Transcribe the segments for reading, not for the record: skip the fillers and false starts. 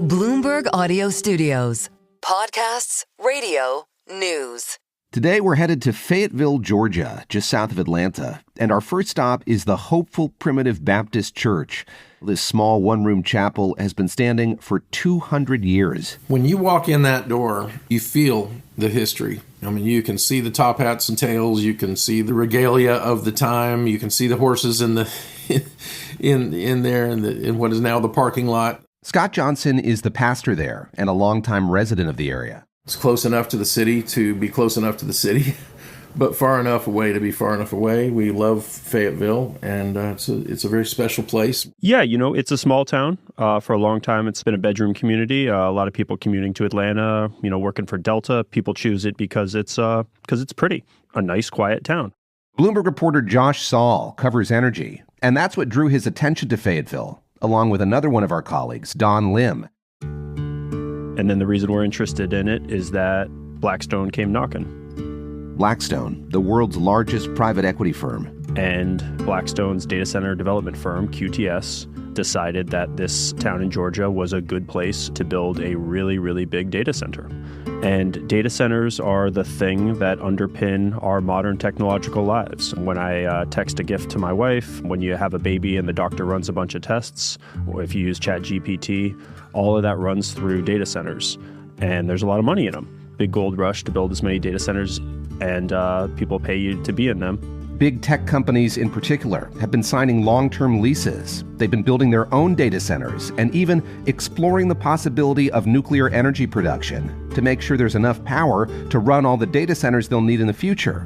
Bloomberg Audio Studios. Podcasts, radio, news. Today we're headed to Fayetteville, Georgia, just south of Atlanta. And our first stop is the Hopeful Primitive Baptist Church. This small one-room chapel has been standing for 200 years. When you walk in that door, you feel the history. I mean, you can see the top hats and tails. You can see the regalia of the time. You can see the horses in the in there in what is now the parking lot. Scott Johnson is the pastor there and a longtime resident of the area. It's close enough to the city to be close enough to the city, but far enough away to be far enough away. We love Fayetteville, and it's a very special place. Yeah, it's a small town. For a long time, it's been a bedroom community. A lot of people commuting to Atlanta, working for Delta. People choose it because it's pretty. A nice, quiet town. Bloomberg reporter Josh Saul covers energy, and that's what drew his attention to Fayetteville, along with another one of our colleagues, Don Lim. And then the reason we're interested in it is that Blackstone came knocking. Blackstone, the world's largest private equity firm. And Blackstone's data center development firm, QTS, decided that this town in Georgia was a good place to build a really, really big data center. And data centers are the thing that underpin our modern technological lives. When I text a gift to my wife, when you have a baby and the doctor runs a bunch of tests, or if you use ChatGPT, all of that runs through data centers. And there's a lot of money in them. Big gold rush to build as many data centers, and people pay you to be in them. Big tech companies in particular have been signing long-term leases. They've been building their own data centers and even exploring the possibility of nuclear energy production to make sure there's enough power to run all the data centers they'll need in the future.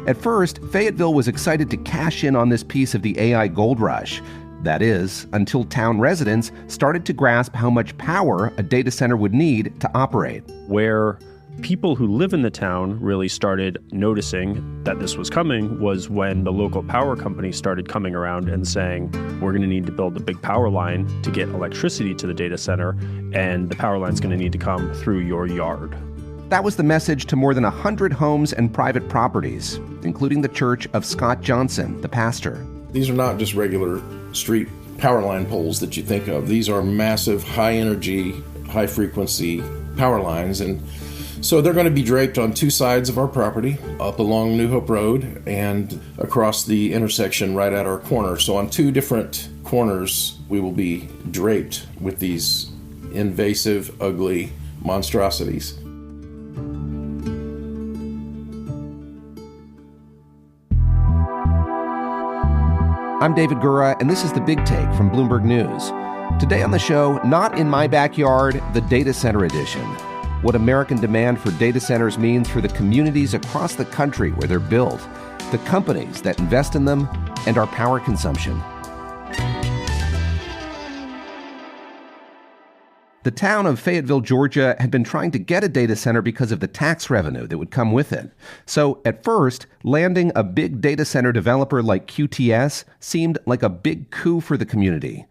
At first, Fayetteville was excited to cash in on this piece of the AI gold rush. That is, until town residents started to grasp how much power a data center would need to operate. Where people who live in the town really started noticing that this was coming was when the local power company started coming around and saying, we're going to need to build a big power line to get electricity to the data center, and the power line's going to need to come through your yard. That was the message to more than 100 homes and private properties, including the church of Scott Johnson, the pastor. These are not just regular street power line poles that you think of. These are massive, high-energy, high-frequency power lines, and so they're going to be draped on two sides of our property, up along New Hope Road and across the intersection right at our corner. So on two different corners, we will be draped with these invasive, ugly monstrosities. I'm David Gura, and this is The Big Take from Bloomberg News. Today on the show, Not in My Backyard, the Data Center Edition. What American demand for data centers means for the communities across the country where they're built, the companies that invest in them, and our power consumption. The town of Fayetteville, Georgia, had been trying to get a data center because of the tax revenue that would come with it. So at first, landing a big data center developer like QTS seemed like a big coup for the community.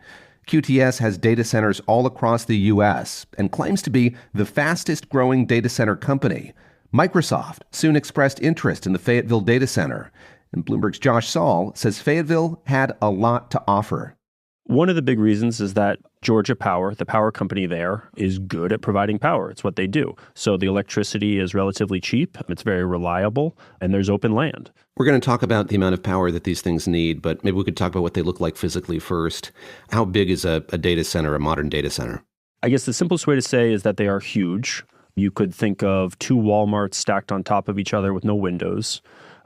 QTS has data centers all across the U.S. and claims to be the fastest growing data center company. Microsoft soon expressed interest in the Fayetteville data center. And Bloomberg's Josh Saul says Fayetteville had a lot to offer. One of the big reasons is that Georgia Power, the power company there, is good at providing power. It's what they do. So the electricity is relatively cheap, it's very reliable, and there's open land. We're going to talk about the amount of power that these things need, but maybe we could talk about what they look like physically first. How big is a data center, a modern data center? I guess the simplest way to say is that they are huge. You could think of two Walmarts stacked on top of each other with no windows.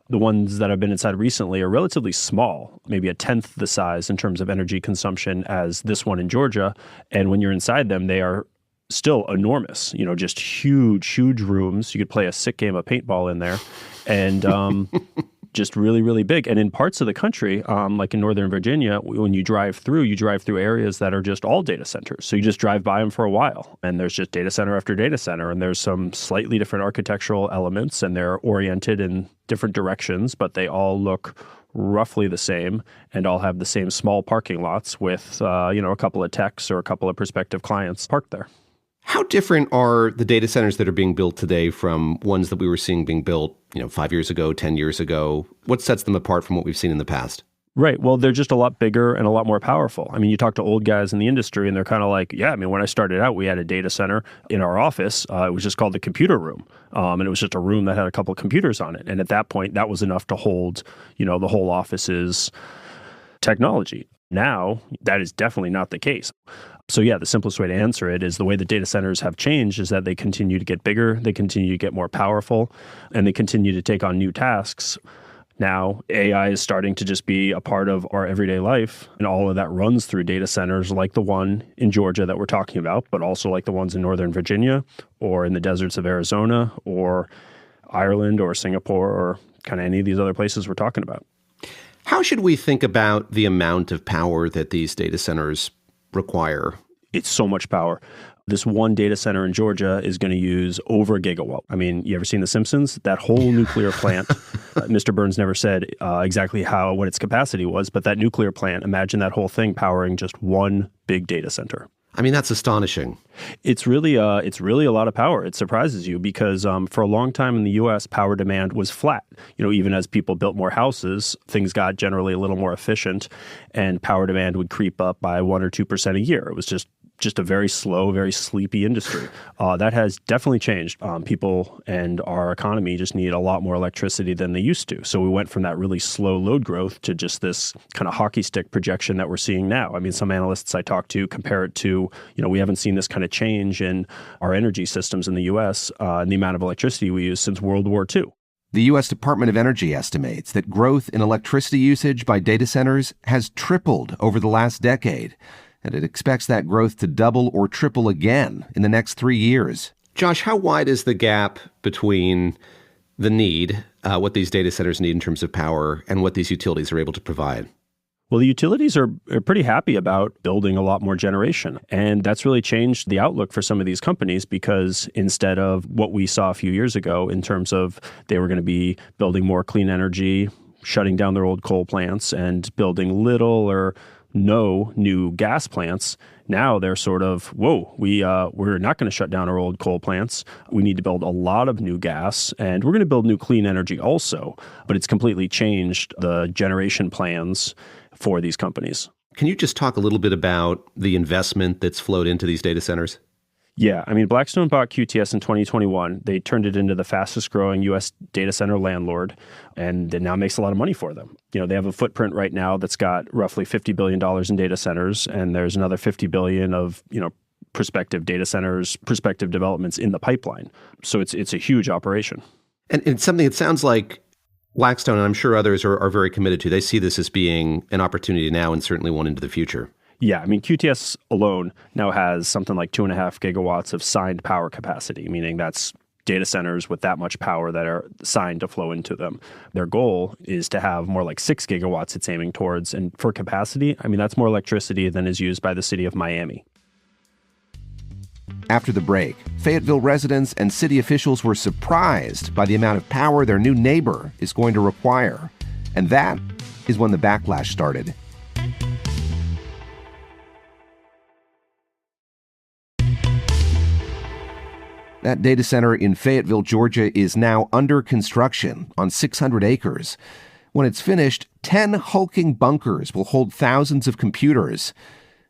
The ones that I've been inside recently are relatively small, maybe a tenth the size in terms of energy consumption as this one in Georgia. And when you're inside them, they are still enormous, just huge, huge rooms. You could play a sick game of paintball in there. And just really, really big. And in parts of the country, like in Northern Virginia, when you drive through areas that are just all data centers. So you just drive by them for a while, and there's just data center after data center, and there's some slightly different architectural elements, and they're oriented in different directions, but they all look roughly the same and all have the same small parking lots with, a couple of techs or a couple of prospective clients parked there. How different are the data centers that are being built today from ones that we were seeing being built, 5 years ago, 10 years ago? What sets them apart from what we've seen in the past? Right. Well, they're just a lot bigger and a lot more powerful. I mean, you talk to old guys in the industry and they're kind of like, yeah, I mean, when I started out, we had a data center in our office. It was just called the computer room. And it was just a room that had a couple of computers on it. And at that point, that was enough to hold, the whole office's technology. Now, that is definitely not the case. So yeah, the simplest way to answer it is the way the data centers have changed is that they continue to get bigger, they continue to get more powerful, and they continue to take on new tasks. Now, AI is starting to just be a part of our everyday life, and all of that runs through data centers like the one in Georgia that we're talking about, but also like the ones in Northern Virginia or in the deserts of Arizona or Ireland or Singapore or kind of any of these other places we're talking about. How should we think about the amount of power that these data centers require? It's so much power. This one data center in Georgia is going to use over a gigawatt. I mean, you ever seen The Simpsons? That whole nuclear plant, Mr. Burns never said exactly what its capacity was, but that nuclear plant, imagine that whole thing powering just one big data center. I mean, that's astonishing. It's really a lot of power. It surprises you because for a long time in the U.S., power demand was flat. Even as people built more houses, things got generally a little more efficient, and power demand would creep up by 1 or 2% a year. It was just a very slow, very sleepy industry. That has definitely changed. People and our economy just need a lot more electricity than they used to. So we went from that really slow load growth to just this kind of hockey stick projection that we're seeing now. I mean, some analysts I talk to compare it to, we haven't seen this kind of change in our energy systems in the U.S. And the amount of electricity we use since World War II. The U.S. Department of Energy estimates that growth in electricity usage by data centers has tripled over the last decade, and it expects that growth to double or triple again in the next 3 years. Josh, how wide is the gap between the need, what these data centers need in terms of power, and what these utilities are able to provide? Well, the utilities are pretty happy about building a lot more generation. And that's really changed the outlook for some of these companies because instead of what we saw a few years ago in terms of they were going to be building more clean energy, shutting down their old coal plants, and building little or no new gas plants. Now they're sort of, we're not going to shut down our old coal plants. We need to build a lot of new gas, and we're going to build new clean energy also. But it's completely changed the generation plans for these companies. Can you just talk a little bit about the investment that's flowed into these data centers? Yeah, I mean, Blackstone bought QTS in 2021. They turned it into the fastest growing U.S. data center landlord, and it now makes a lot of money for them. They have a footprint right now that's got roughly $50 billion in data centers, and there's another $50 billion of, prospective data centers, prospective developments in the pipeline. So it's a huge operation. And it's something it sounds like Blackstone, and I'm sure others are very committed to. They see this as being an opportunity now and certainly one into the future. Yeah, I mean, QTS alone now has something like 2.5 gigawatts of signed power capacity, meaning that's data centers with that much power that are signed to flow into them. Their goal is to have more like 6 gigawatts it's aiming towards. And for capacity, I mean, that's more electricity than is used by the city of Miami. After the break, Fayetteville residents and city officials were surprised by the amount of power their new neighbor is going to require. And that is when the backlash started. That data center in Fayetteville, Georgia, is now under construction on 600 acres. When it's finished, 10 hulking bunkers will hold thousands of computers.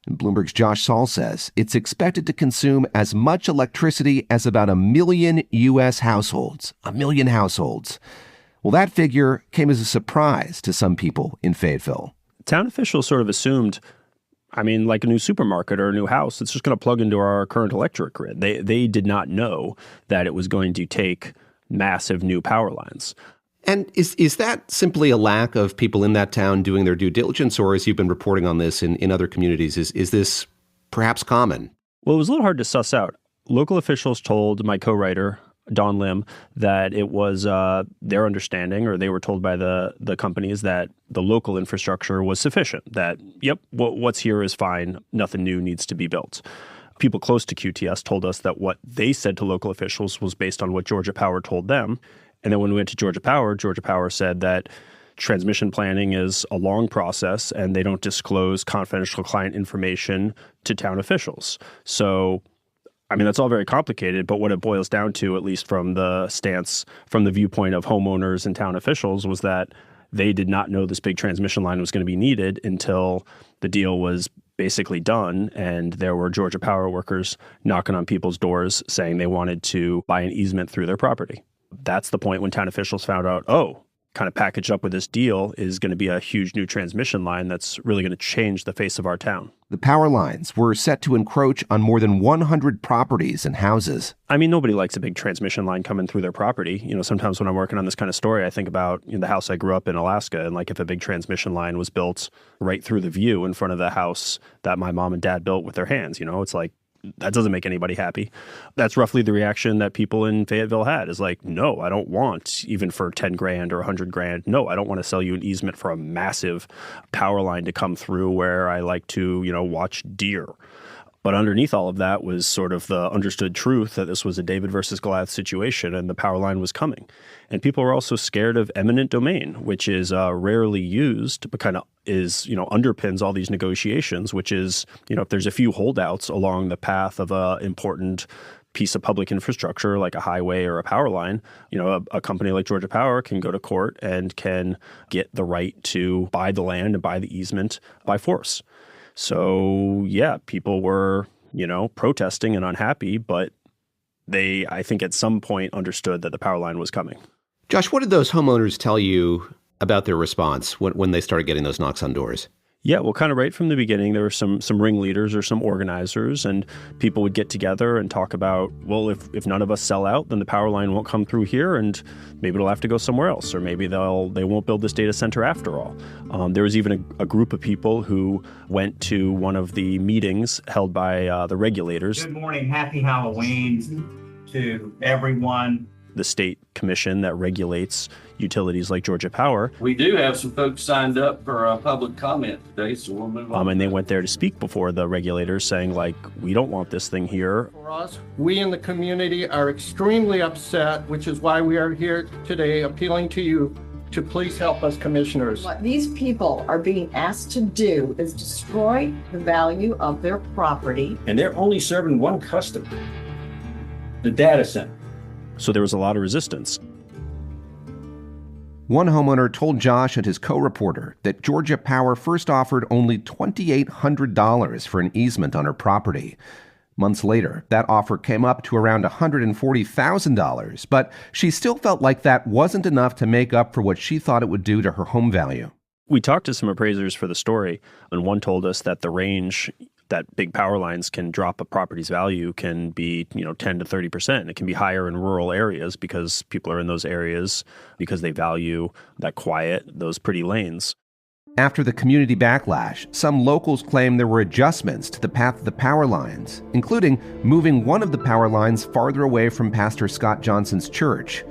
And Bloomberg's Josh Saul says it's expected to consume as much electricity as about 1 million U.S. households. 1 million households. Well, that figure came as a surprise to some people in Fayetteville. Town officials sort of assumed, like a new supermarket or a new house, it's just going to plug into our current electric grid. They did not know that it was going to take massive new power lines. And is that simply a lack of people in that town doing their due diligence, or as you've been reporting on this in other communities, is this perhaps common? Well, it was a little hard to suss out. Local officials told my co-writer, Don Lim, that it was their understanding, or they were told by the companies, that the local infrastructure was sufficient, that, what's here is fine, nothing new needs to be built. People close to QTS told us that what they said to local officials was based on what Georgia Power told them. And then when we went to Georgia Power said that transmission planning is a long process and they don't disclose confidential client information to town officials. So, that's all very complicated, but what it boils down to, at least from the viewpoint of homeowners and town officials, was that They did not know this big transmission line was going to be needed until the deal was basically done, and there were Georgia Power workers knocking on people's doors saying they wanted to buy an easement through their property. That's the point when town officials found out, kind of packaged up with this deal is going to be a huge new transmission line that's really going to change the face of our town. The power lines were set to encroach on more than 100 properties and houses. I mean, nobody likes a big transmission line coming through their property. Sometimes when I'm working on this kind of story, I think about the house I grew up in Alaska, and like if a big transmission line was built right through the view in front of the house that my mom and dad built with their hands, it's like, that doesn't make anybody happy. That's roughly the reaction that people in Fayetteville had, is like, no, I don't want, even for 10 grand or 100 grand, no, I don't want to sell you an easement for a massive power line to come through where I like to, watch deer. But underneath all of that was sort of the understood truth that this was a David versus Goliath situation and the power line was coming. And people were also scared of eminent domain, which is rarely used, but kind of is, underpins all these negotiations, which is, if there's a few holdouts along the path of an important piece of public infrastructure like a highway or a power line, a company like Georgia Power can go to court and can get the right to buy the land and buy the easement by force. So, yeah, people were, protesting and unhappy, but they, I think at some point understood that the power line was coming. Josh, what did those homeowners tell you about their response when they started getting those knocks on doors? Yeah, well, kind of right from the beginning, there were some ringleaders or some organizers, and people would get together and talk about, well, if none of us sell out, then the power line won't come through here, and maybe it'll have to go somewhere else, or maybe they won't build this data center after all. There was even a group of people who went to one of the meetings held by the regulators. Good morning, happy Halloween to everyone. The state commission that regulates utilities like Georgia Power. We do have some folks signed up for a public comment today, so we'll move on. And they went there to speak before the regulators saying, like, we don't want this thing here. For us, we in the community are extremely upset, which is why we are here today appealing to you to please help us, commissioners. What these people are being asked to do is destroy the value of their property. And they're only serving one customer, the data center. So there was a lot of resistance. One homeowner told Josh and his co-reporter that Georgia Power first offered only $2,800 for an easement on her property. Months later, that offer came up to around $140,000, but she still felt like that wasn't enough to make up for what she thought it would do to her home value. We talked to some appraisers for the story, and one told us that the range that big power lines can drop a property's value can be, 10 to 30%. It can be higher in rural areas because people are in those areas because they value that quiet, those pretty lanes. After the community backlash, some locals claim there were adjustments to the path of the power lines, including moving one of the power lines farther away from Pastor Scott Johnson's church.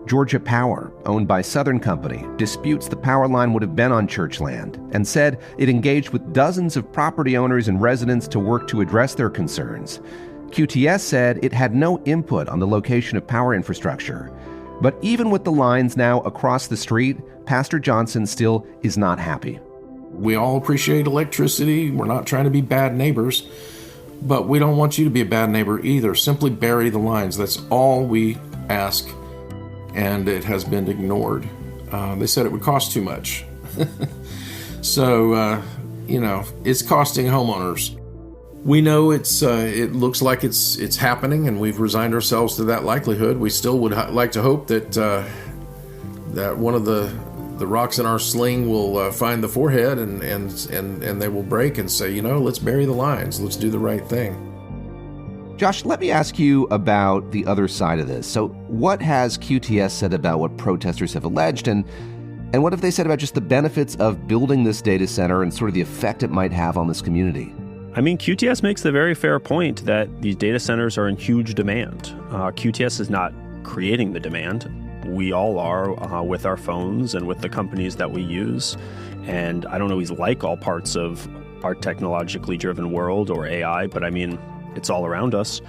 Georgia Power, owned by Southern Company, disputes the power line would have been on church land and said it engaged with dozens of property owners and residents to work to address their concerns. QTS said it had no input on the location of power infrastructure. But even with the lines now across the street, Pastor Johnson still is not happy. We all appreciate electricity. We're not trying to be bad neighbors, but we don't want you to be a bad neighbor either. Simply bury the lines. That's all we ask. And it has been ignored. They said it would cost too much. So, it's costing homeowners. We know it looks like it's happening, and we've resigned ourselves to that likelihood. We still would like to hope that that one of the rocks in our sling will find the forehead and they will break and say, let's bury the lines. Let's do the right thing. Josh, let me ask you about the other side of this. So what has QTS said about what protesters have alleged, and what have they said about just the benefits of building this data center and sort of the effect it might have on this community? I mean, QTS makes the very fair point that these data centers are in huge demand. QTS is not creating the demand. We all are with our phones and with the companies that we use. And I don't always like all parts of our technologically driven world or AI, but I mean, it's all around us.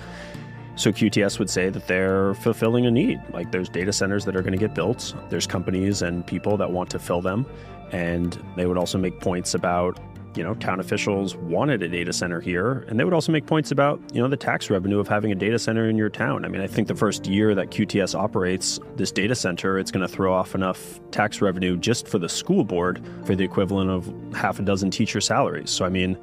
So QTS would say that they're fulfilling a need. Like, there's data centers that are going to get built. There's companies and people that want to fill them. And they would also make points about town officials wanted a data center here, and they would also make points about, the tax revenue of having a data center in your town. I mean, I think the first year that QTS operates this data center, it's going to throw off enough tax revenue just for the school board for the equivalent of half a dozen teacher salaries. So, I mean,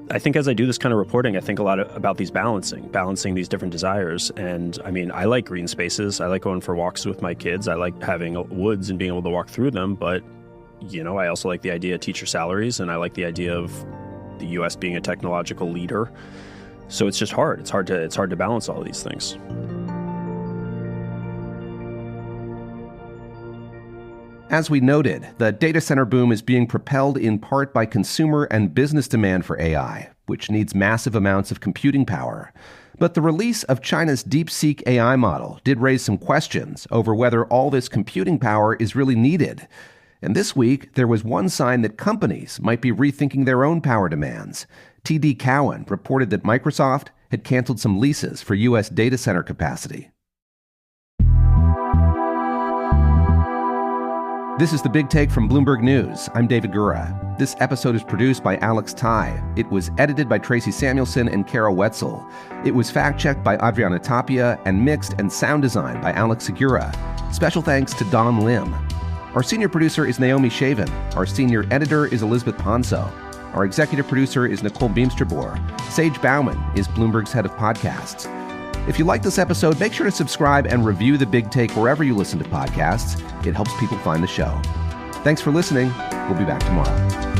I think as I do this kind of reporting, I think a lot about these balancing these different desires. And I mean, I like green spaces. I like going for walks with my kids. I like having woods and being able to walk through them. But, I also like the idea of teacher salaries, and I like the idea of the U.S. being a technological leader. So it's just hard. It's hard to balance all of these things. As we noted, the data center boom is being propelled in part by consumer and business demand for AI, which needs massive amounts of computing power. But the release of China's DeepSeek AI model did raise some questions over whether all this computing power is really needed. And this week, there was one sign that companies might be rethinking their own power demands. TD Cowen reported that Microsoft had canceled some leases for U.S. data center capacity. This is The Big Take from Bloomberg News. I'm David Gura. This episode is produced by Alex Tai. It was edited by Tracy Samuelson and Carol Wetzel. It was fact-checked by Adriana Tapia and mixed and sound designed by Alex Segura. Special thanks to Don Lim. Our senior producer is Naomi Shavin. Our senior editor is Elizabeth Ponso. Our executive producer is Nicole Beamsterbor. Sage Bauman is Bloomberg's head of podcasts. If you like this episode, make sure to subscribe and review The Big Take wherever you listen to podcasts. It helps people find the show. Thanks for listening. We'll be back tomorrow.